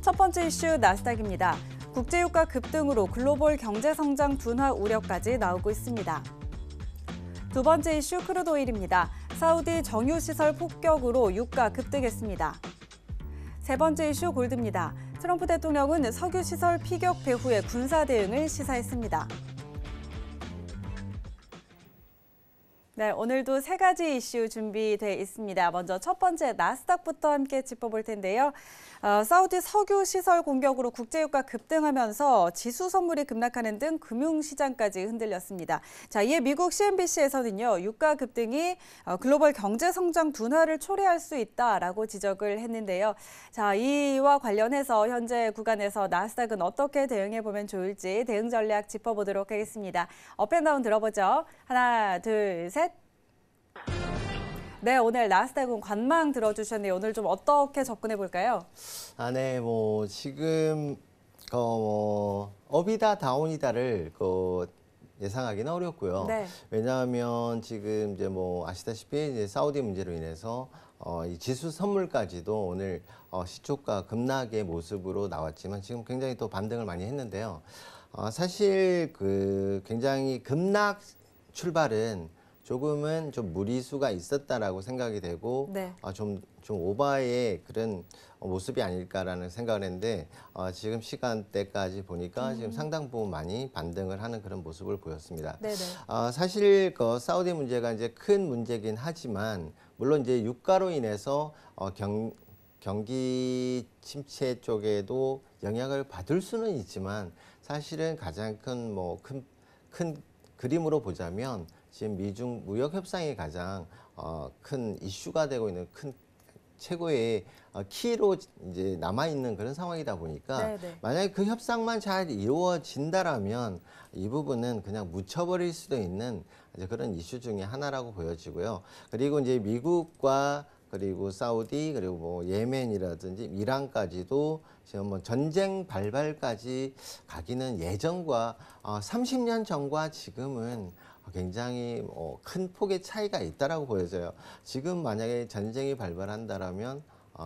첫 번째 이슈 나스닥입니다. 국제유가 급등으로 글로벌 경제 성장 둔화 우려까지 나오고 있습니다. 두 번째 이슈 크루드오일입니다. 사우디 정유시설 폭격으로 유가 급등했습니다. 세 번째 이슈 골드입니다. 트럼프 대통령은 석유시설 피격 배후의 군사 대응을 시사했습니다. 네, 오늘도 세 가지 이슈 준비돼 있습니다. 먼저 첫 번째 나스닥부터 함께 짚어볼 텐데요. 사우디 석유 시설 공격으로 국제유가 급등하면서 지수 선물이 급락하는 등 금융시장까지 흔들렸습니다. 자, 이에 미국 CNBC에서는요, 유가 급등이 글로벌 경제 성장 둔화를 초래할 수 있다라고 지적을 했는데요. 자, 이와 관련해서 현재 구간에서 나스닥은 어떻게 대응해 보면 좋을지 대응 전략 짚어보도록 하겠습니다. 업앤다운 들어보죠. 하나, 둘, 셋. 네, 오늘 나스닥은 관망 들어주셨네요. 오늘 좀 어떻게 접근해 볼까요? 네, 지금 업이다 다운이다를 예상하기는 어렵고요. 네. 왜냐하면 지금 이제 아시다시피 이제 사우디 문제로 인해서 이 지수 선물까지도 오늘 시초가 급락의 모습으로 나왔지만 지금 굉장히 또 반등을 많이 했는데요. 사실 굉장히 급락 출발은 조금은 좀 무리수가 있었다라고 생각이 되고, 네. 좀 오바의 그런 모습이 아닐까라는 생각을 했는데, 지금 시간대까지 보니까 지금 상당 부분 많이 반등을 하는 그런 모습을 보였습니다. 네네. 사실 사우디 문제가 이제 큰 문제긴 하지만, 물론 이제 유가로 인해서 경기 침체 쪽에도 영향을 받을 수는 있지만, 사실은 가장 큰 그림으로 보자면 지금 미중 무역 협상이 가장 큰 이슈가 되고 있는 큰 최고의 키로 이제 남아 있는 그런 상황이다 보니까 네네. 만약에 그 협상만 잘 이루어진다라면 이 부분은 그냥 묻혀버릴 수도 있는 이제 그런 이슈 중에 하나라고 보여지고요. 그리고 이제 미국과 그리고 사우디 그리고 예멘이라든지 이란까지도 지금 전쟁 발발까지 가기는 예전과 30년 전과 지금은 굉장히 큰 폭의 차이가 있다라고 보여져요. 지금 만약에 전쟁이 발발한다라면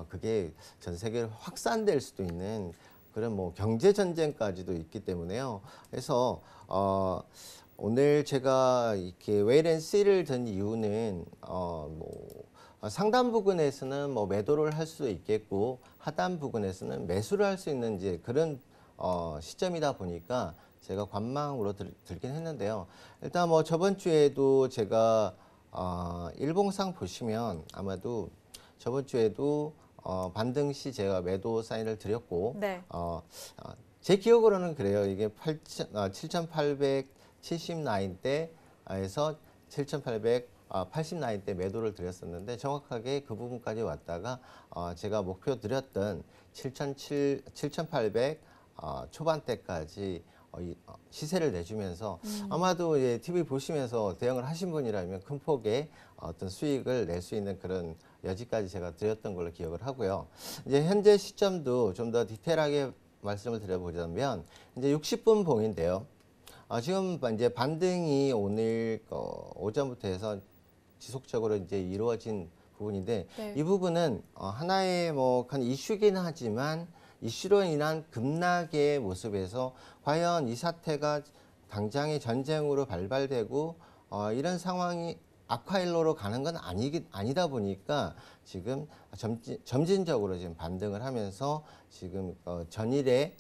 그게 전 세계로 확산될 수도 있는 그런 경제 전쟁까지도 있기 때문에요. 그래서 오늘 제가 이렇게 웨이앤시를 든 이유는 상단 부근에서는 매도를 할 수도 있겠고 하단 부근에서는 매수를 할 수 있는 이제 그런 시점이다 보니까 제가 관망으로 들긴 했는데요. 일단 저번 주에도 제가 일봉상 보시면 아마도 저번 주에도 반등 시 제가 매도 사인을 드렸고, 네. 제 기억으로는 그래요. 이게 7,870 라인대에서 7,880 라인대 매도를 드렸었는데 정확하게 그 부분까지 왔다가 제가 목표 드렸던 7,800 초반대까지 시세를 내주면서 아마도 TV 보시면서 대응을 하신 분이라면 큰 폭의 어떤 수익을 낼 수 있는 그런 여지까지 제가 드렸던 걸로 기억을 하고요. 이제 현재 시점도 좀 더 디테일하게 말씀을 드려보자면 이제 60분 봉인데요. 지금 이제 반등이 오늘 오전부터 해서 지속적으로 이제 이루어진 부분인데 네. 이 부분은 하나의 큰 이슈긴 하지만 이슈로 인한 급락의 모습에서 과연 이 사태가 당장의 전쟁으로 발발되고 이런 상황이 악화일로로 가는 건 아니다 보니까 지금 점진적으로 지금 반등을 하면서 지금 전일에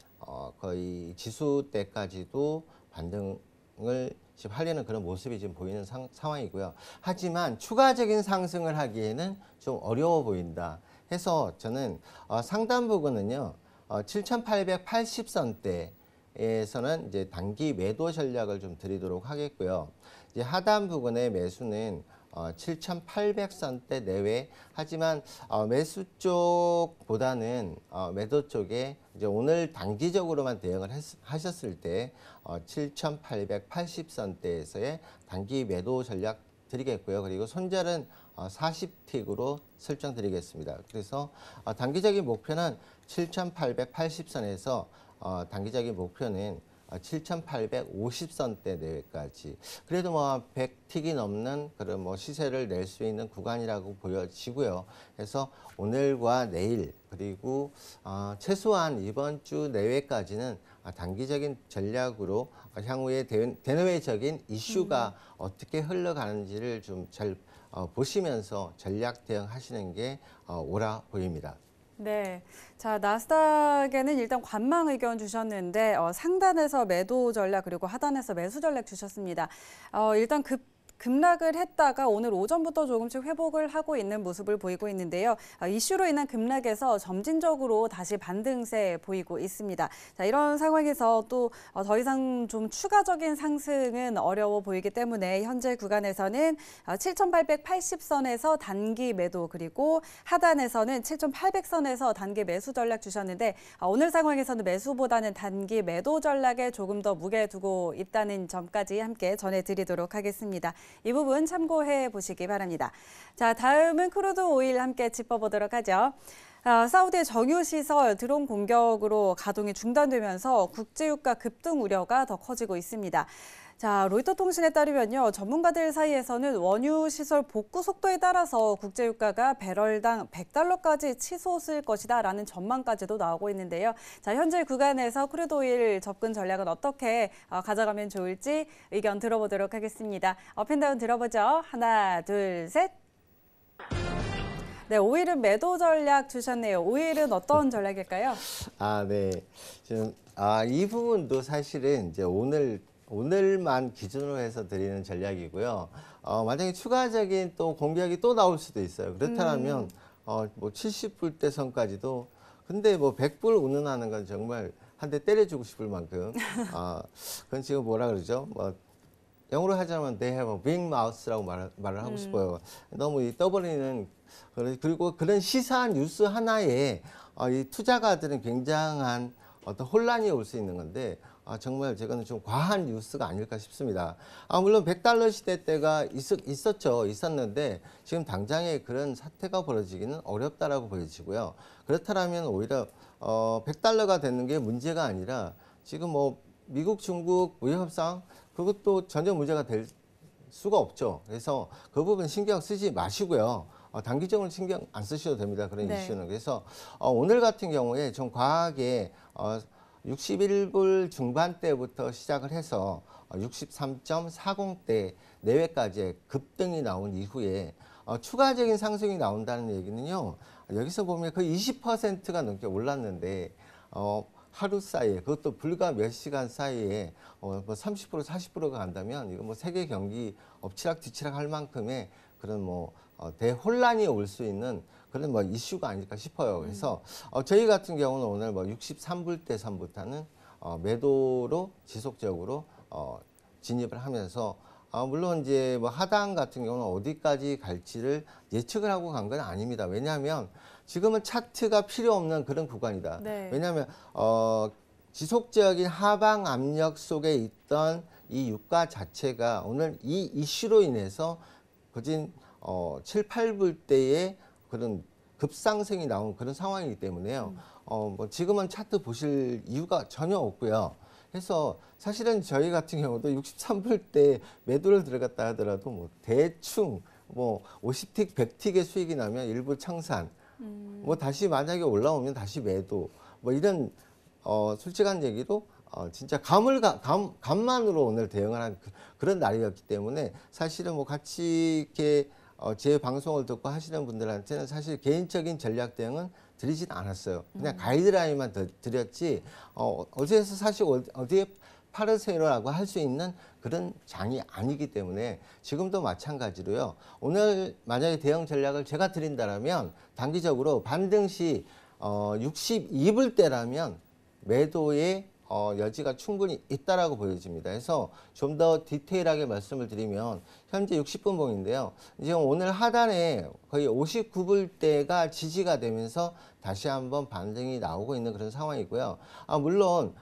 거의 지수대까지도 반등을 지금 하려는 그런 모습이 지금 보이는 상황이고요. 하지만 추가적인 상승을 하기에는 좀 어려워 보인다 해서 저는 상단 부분은요. 7,880선대에서는 이제 단기 매도 전략을 좀 드리도록 하겠고요. 이제 하단 부분의 매수는 7,800선대 내외. 하지만 매수 쪽보다는 매도 쪽에 이제 오늘 단기적으로만 대응을 하셨을 때 7,880선대에서의 단기 매도 전략 드리겠고요. 그리고 손절은 40틱으로 설정드리겠습니다. 그래서 단기적인 목표는 7,880선에서 단기적인 목표는 7,850선대 내외까지 그래도 뭐 100틱이 넘는 그런 뭐 시세를 낼 수 있는 구간이라고 보여지고요. 그래서 오늘과 내일 그리고 최소한 이번 주 내외까지는 단기적인 전략으로 향후에 대내외적인 이슈가 어떻게 흘러가는지를 좀 잘 보시면서 전략 대응하시는 게 옳아 보입니다. 네. 자, 나스닥에는 일단 관망 의견 주셨는데, 상단에서 매도 전략 그리고 하단에서 매수 전략 주셨습니다. 일단 급락을 했다가 오늘 오전부터 조금씩 회복을 하고 있는 모습을 보이고 있는데요. 이슈로 인한 급락에서 점진적으로 다시 반등세 보이고 있습니다. 자, 이런 상황에서 또 더 이상 좀 추가적인 상승은 어려워 보이기 때문에 현재 구간에서는 7,880선에서 단기 매도 그리고 하단에서는 7,800선에서 단기 매수 전략 주셨는데 오늘 상황에서는 매수보다는 단기 매도 전략에 조금 더 무게 두고 있다는 점까지 함께 전해드리도록 하겠습니다. 이 부분 참고해 보시기 바랍니다. 자, 다음은 크루드 오일 함께 짚어보도록 하죠. 사우디의 정유시설 드론 공격으로 가동이 중단되면서 국제유가 급등 우려가 더 커지고 있습니다. 자, 로이터 통신에 따르면요. 전문가들 사이에서는 원유 시설 복구 속도에 따라서 국제유가가 배럴당 $100까지 치솟을 것이다라는 전망까지도 나오고 있는데요. 자, 현재 구간에서 크루드 오일 접근 전략은 어떻게 가져가면 좋을지 의견 들어보도록 하겠습니다. 업앤다운 들어보죠. 하나, 둘, 셋. 네, 오일은 매도 전략 주셨네요. 오일은 어떤 전략일까요? 네. 지금 이 부분도 사실은 이제 오늘만 기준으로 해서 드리는 전략이고요. 만약에 추가적인 또 공격이 또 나올 수도 있어요. 그렇다면 뭐 70불대 선까지도 근데 뭐 100불 운운하는 건 정말 한 대 때려주고 싶을 만큼 그건 지금 뭐라 그러죠? 뭐 영어로 하자면 they have a big mouth라고 말을 하고 싶어요. 너무 이 떠버리는 그리고 그런 시사한 뉴스 하나에 이 투자가들은 굉장한 어떤 혼란이 올 수 있는 건데 정말 제가는 좀 과한 뉴스가 아닐까 싶습니다. 물론 $100 시대 때가 있었는데 지금 당장에 그런 사태가 벌어지기는 어렵다라고 보여지고요. 그렇다면 오히려 $100가 되는 게 문제가 아니라 지금 뭐 미국, 중국 무역 협상 그것도 전혀 문제가 될 수가 없죠. 그래서 그 부분 신경 쓰지 마시고요. 단기적으로 신경 안 쓰셔도 됩니다. 그런 네. 이슈는. 그래서 오늘 같은 경우에 좀 과하게 61불 중반대부터 시작을 해서 63.40대 내외까지의 급등이 나온 이후에 추가적인 상승이 나온다는 얘기는요. 여기서 보면 거의 20%가 넘게 올랐는데 하루 사이에 그것도 불과 몇 시간 사이에 뭐 30% 40%가 간다면 이거 뭐 세계 경기 엎치락뒤치락 할 만큼의 그런 뭐 대혼란이 올 수 있는 그런 뭐 이슈가 아닐까 싶어요. 그래서 저희 같은 경우는 오늘 뭐 63불대 선부터는 매도로 지속적으로 진입을 하면서 물론 이제 뭐 하단 같은 경우는 어디까지 갈지를 예측을 하고 간 건 아닙니다. 왜냐하면 지금은 차트가 필요 없는 그런 구간이다. 네. 왜냐하면 지속적인 하방 압력 속에 있던 이 유가 자체가 오늘 이 이슈로 인해서 거진 7, 8불대의 그런 급상승이 나온 그런 상황이기 때문에요. 뭐 지금은 차트 보실 이유가 전혀 없고요. 그래서 사실은 저희 같은 경우도 63불대 매도를 들어갔다 하더라도 뭐 대충 뭐 50틱, 100틱의 수익이 나면 일부 청산, 뭐 다시 만약에 올라오면 다시 매도, 뭐 이런 솔직한 얘기로 진짜 감만으로 오늘 대응을 한 그런 날이었기 때문에 사실은 뭐 같이 이렇게 제 방송을 듣고 하시는 분들한테는 사실 개인적인 전략 대응은 드리진 않았어요. 그냥 가이드라인만 드렸지 어디에서 사실 어디에 팔으세요라고 할 수 있는 그런 장이 아니기 때문에 지금도 마찬가지로요. 오늘 만약에 대응 전략을 제가 드린다면 단기적으로 반등 시 62불대라면 매도의 여지가 충분히 있다라고 보여집니다. 그래서 좀 더 디테일하게 말씀을 드리면 현재 60분봉인데요. 지금 오늘 하단에 거의 59불대가 지지가 되면서 다시 한번 반등이 나오고 있는 그런 상황이고요. 물론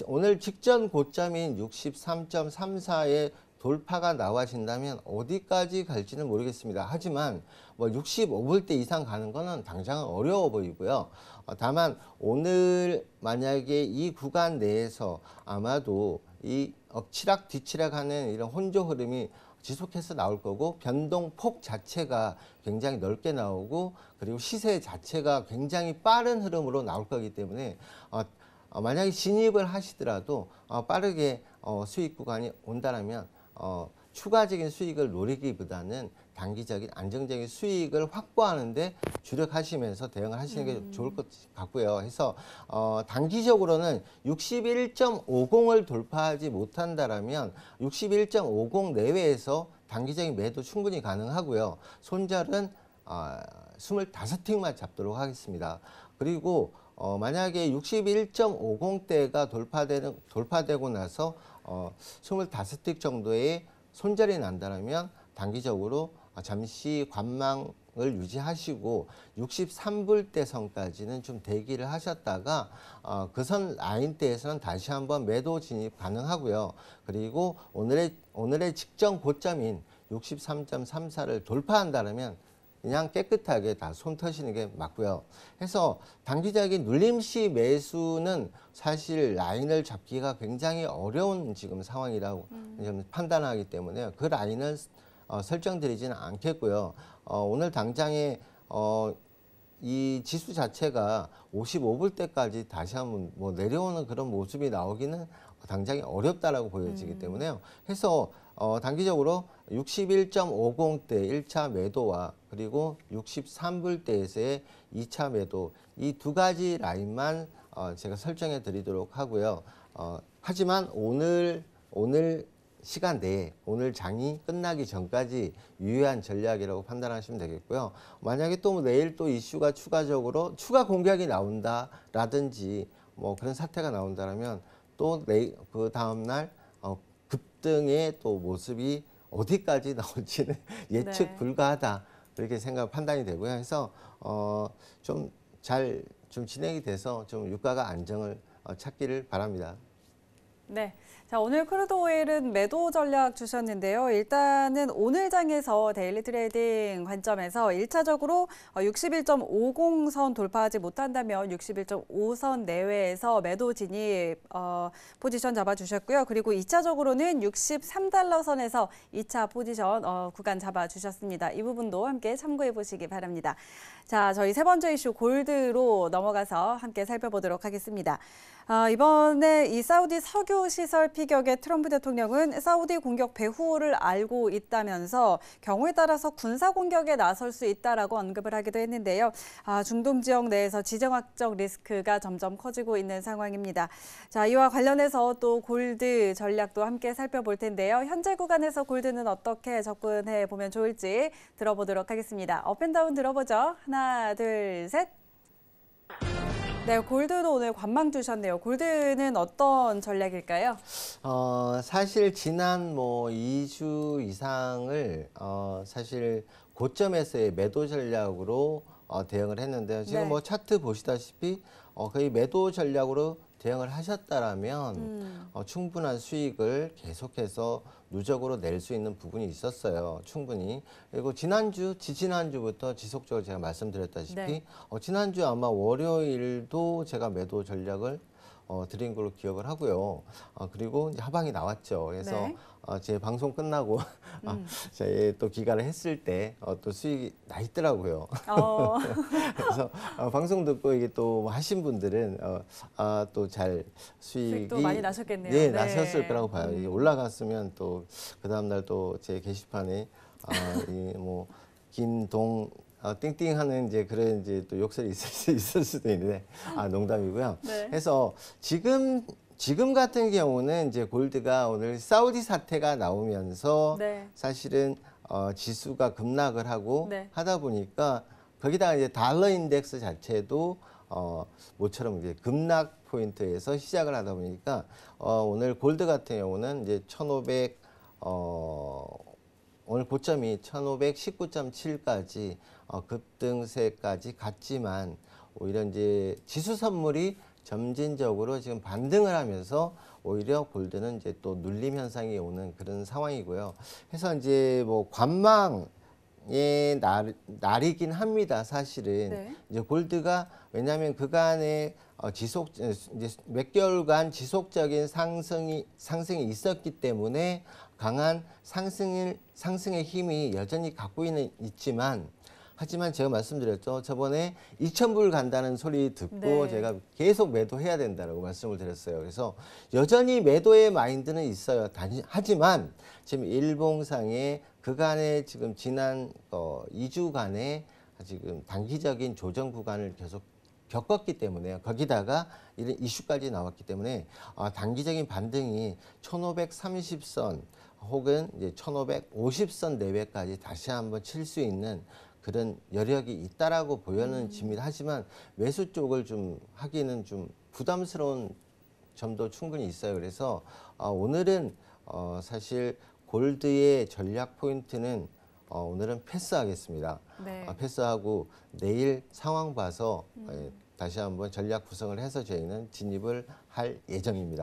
오늘 직전 고점인 63.34의 돌파가 나와진다면 어디까지 갈지는 모르겠습니다. 하지만 뭐 65불대 이상 가는 거는 당장은 어려워 보이고요. 다만 오늘 만약에 이 구간 내에서 아마도 이 엎치락 뒤치락하는 이런 혼조 흐름이 지속해서 나올 거고, 변동폭 자체가 굉장히 넓게 나오고, 그리고 시세 자체가 굉장히 빠른 흐름으로 나올 거기 때문에 만약에 진입을 하시더라도 빠르게 수익 구간이 온다라면 추가적인 수익을 노리기보다는 단기적인 안정적인 수익을 확보하는데 주력하시면서 대응을 하시는 게 좋을 것 같고요. 해서 단기적으로는 61.50을 돌파하지 못한다라면 61.50 내외에서 단기적인 매도 충분히 가능하고요. 손절은 25틱만 잡도록 하겠습니다. 그리고 만약에 61.50대가 돌파되고 나서 25틱 정도의 손절이 난다면 단기적으로 잠시 관망을 유지하시고 63불대 선까지는 좀 대기를 하셨다가 그 선 라인대에서는 다시 한번 매도 진입 가능하고요. 그리고 오늘의 직전 고점인 63.34를 돌파한다면 그냥 깨끗하게 다 손 터시는 게 맞고요. 해서 단기적인 눌림시 매수는 사실 라인을 잡기가 굉장히 어려운 지금 상황이라고 판단하기 때문에 그 라인을 설정드리지는 않겠고요. 오늘 당장에 이 지수 자체가 55불대까지 다시 한번 뭐 내려오는 그런 모습이 나오기는 당장히 어렵다라고 보여지기 때문에요. 해서 단기적으로 61.50대 1차 매도와 그리고 63불대에서의 2차 매도, 이 두 가지 라인만 제가 설정해 드리도록 하고요. 하지만 오늘 시간 내에, 오늘 장이 끝나기 전까지 유효한 전략이라고 판단하시면 되겠고요. 만약에 또 내일 또 이슈가 추가적으로 추가 공격이 나온다라든지 뭐 그런 사태가 나온다면 또 그 다음날 급등의 또 모습이 어디까지 나올지는 예측 네. 불가하다, 그렇게 판단이 되고요. 해서 좀 진행이 돼서 좀 유가가 안정을 찾기를 바랍니다. 네. 자, 오늘 크루드 오일은 매도 전략 주셨는데요. 일단은 오늘 장에서 데일리 트레이딩 관점에서 1차적으로 61.50선 돌파하지 못한다면 61.5선 내외에서 매도 진입 포지션 잡아주셨고요. 그리고 2차적으로는 63달러 선에서 2차 포지션 구간 잡아주셨습니다. 이 부분도 함께 참고해 보시기 바랍니다. 자, 저희 세 번째 이슈 골드로 넘어가서 함께 살펴보도록 하겠습니다. 이번에 이 사우디 석유 시설 피격에 트럼프 대통령은 사우디 공격 배후를 알고 있다면서 경우에 따라서 군사 공격에 나설 수 있다라고 언급을 하기도 했는데요. 중동 지역 내에서 지정학적 리스크가 점점 커지고 있는 상황입니다. 자, 이와 관련해서 또 골드 전략도 함께 살펴볼 텐데요. 현재 구간에서 골드는 어떻게 접근해 보면 좋을지 들어보도록 하겠습니다. 업앤다운 들어보죠. 하나, 둘, 셋. 네, 골드도 오늘 관망 주셨네요. 골드는 어떤 전략일까요? 사실 지난 뭐 2주 이상을 사실 고점에서의 매도 전략으로 대응을 했는데요. 지금 네. 뭐 차트 보시다시피 거의 매도 전략으로 대응을 하셨다라면 충분한 수익을 계속해서 누적으로 낼 수 있는 부분이 있었어요. 충분히. 그리고 지지난주부터 지속적으로 제가 말씀드렸다시피 네. 지난주 아마 월요일도 제가 매도 전략을 드린 걸로 기억을 하고요. 그리고 이제 하방이 나왔죠. 그래서 네. 제 방송 끝나고 제 또 기가를 했을 때 또 수익이 나 있더라고요. 그래서 방송 듣고 이게 또 하신 분들은 또 잘 수익이 수익도 많이 나셨겠네요. 네, 네. 나셨을 거라고 봐요. 이게 올라갔으면 또 그 다음 날 또 제 게시판에 뭐 김동 띵띵하는 이제 그런 이제 또 욕설이 있을 수도 있는데 농담이고요. 네. 그래서 지금 같은 경우는 이제 골드가 오늘 사우디 사태가 나오면서 네. 사실은 지수가 급락을 하고 네. 하다 보니까 거기다가 이제 달러 인덱스 자체도 모처럼 이제 급락 포인트에서 시작을 하다 보니까 오늘 골드 같은 경우는 이제 1,500 오늘 고점이 1519.7까지 급등세까지 갔지만 오히려 이제 지수 선물이 점진적으로 지금 반등을 하면서 오히려 골드는 이제 또 눌림 현상이 오는 그런 상황이고요. 해서 이제 뭐 관망 상승의 날이긴 합니다. 사실은 네. 이제 골드가 왜냐하면 그간의 이제 몇 개월간 지속적인 상승이 있었기 때문에 강한 상승의 힘이 여전히 갖고 있지만 하지만 제가 말씀드렸죠. 저번에 2,000불 간다는 소리 듣고 네. 제가 계속 매도해야 된다고 말씀을 드렸어요. 그래서 여전히 매도의 마인드는 있어요. 하지만 지금 일봉상에 그간의 지금 지난 2주간의 지금 단기적인 조정 구간을 계속 겪었기 때문에 거기다가 이런 이슈까지 나왔기 때문에 단기적인 반등이 1530선 혹은 이제 1550선 내외까지 다시 한번 칠 수 있는 그런 여력이 있다라고 보여집니다. 하지만 매수 쪽을 좀 하기는 좀 부담스러운 점도 충분히 있어요. 그래서 오늘은 사실 골드의 전략 포인트는 오늘은 패스하겠습니다. 네. 패스하고 내일 상황 봐서 다시 한번 전략 구성을 해서 저희는 진입을 할 예정입니다.